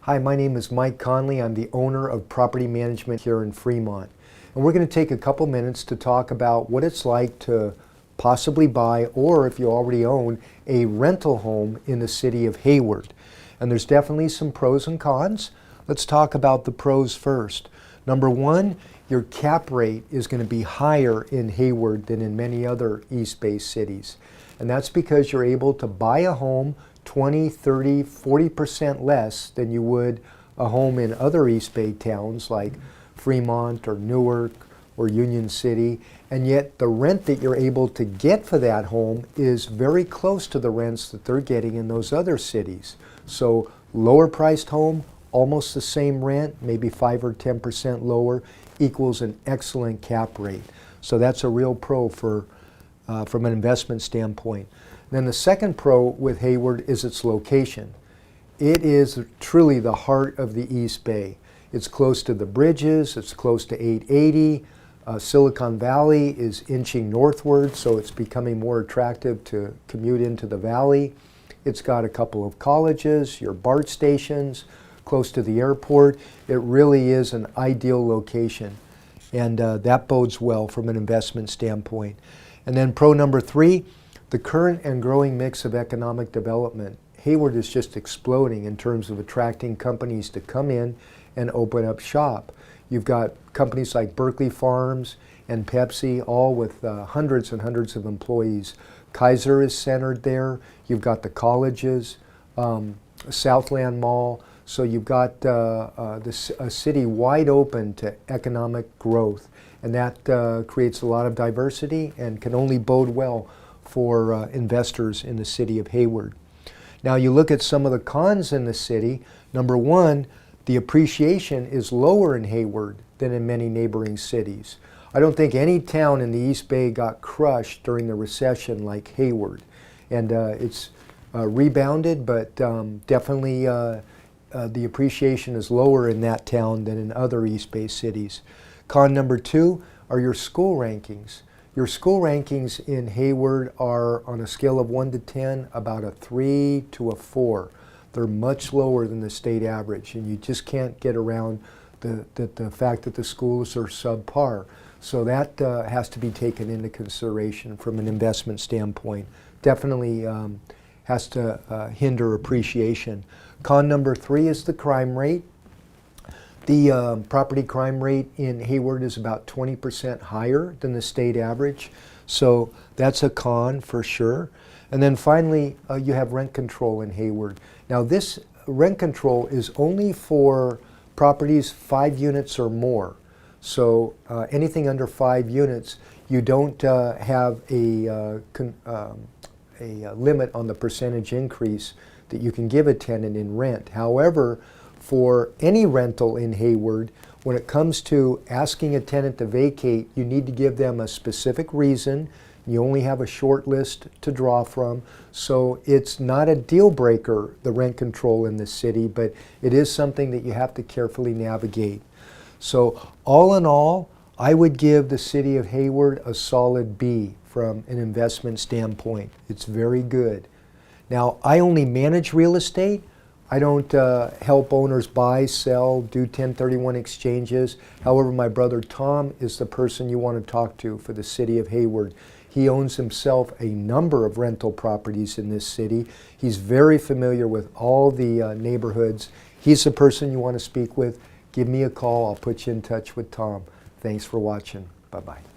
Hi, my name is Mike Conley. I'm the owner of Property Management here in Fremont. And we're going to take a couple minutes to talk about what it's like to possibly buy, or if you already own, a rental home in the city of Hayward. And there's definitely some pros and cons. Let's talk about the pros first. Number one, your cap rate is going to be higher in Hayward than in many other East Bay cities. And that's because you're able to buy a home 20, 30, 40% less than you would a home in other East Bay towns like Fremont or Newark or Union City, and yet the rent that you're able to get for that home is very close to the rents that they're getting in those other cities. So lower priced home, almost the same rent, maybe 5 or 10% lower, equals an excellent cap rate. So that's a real pro for from an investment standpoint. Then the second pro with Hayward is its location. It is truly the heart of the East Bay. It's close to the bridges, it's close to 880. Silicon Valley is inching northward, so it's becoming more attractive to commute into the valley. It's got a couple of colleges, your BART stations, close to the airport. It really is an ideal location, and that bodes well from an investment standpoint. And then pro number three, the current and growing mix of economic development. Hayward is just exploding in terms of attracting companies to come in and open up shop. You've got companies like Berkeley Farms and Pepsi, all with hundreds and hundreds of employees. Kaiser is centered there. You've got the colleges, Southland Mall. So you've got a city wide open to economic growth. And that creates a lot of diversity and can only bode well for investors in the city of Hayward. Now you look at some of the cons in the city. Number one, the appreciation is lower in Hayward than in many neighboring cities. I don't think any town in the East Bay got crushed during the recession like Hayward. And it's rebounded, but definitely the appreciation is lower in that town than in other East Bay cities. Con number two are your school rankings. Your school rankings in Hayward are, on a scale of 1 to 10, about a 3 to a 4. They're much lower than the state average, and you just can't get around the fact that the schools are subpar. So that has to be taken into consideration from an investment standpoint. Definitely has to hinder appreciation. Con number three is the crime rate. The property crime rate in Hayward is about 20% higher than the state average. So that's a con for sure. And then finally, you have rent control in Hayward. Now this rent control is only for properties 5 units or more. So anything under 5 units, you don't have a limit on the percentage increase that you can give a tenant in rent. However, for any rental in Hayward, when it comes to asking a tenant to vacate, you need to give them a specific reason. You only have a short list to draw from. So it's not a deal breaker, the rent control in the city, but it is something that you have to carefully navigate. So all in all, I would give the city of Hayward a solid B from an investment standpoint. It's very good. Now, I only manage real estate. I don't help owners buy, sell, do 1031 exchanges. However, my brother Tom is the person you want to talk to for the city of Hayward. He owns himself a number of rental properties in this city. He's very familiar with all the neighborhoods. He's the person you want to speak with. Give me a call. I'll put you in touch with Tom. Thanks for watching. Bye-bye.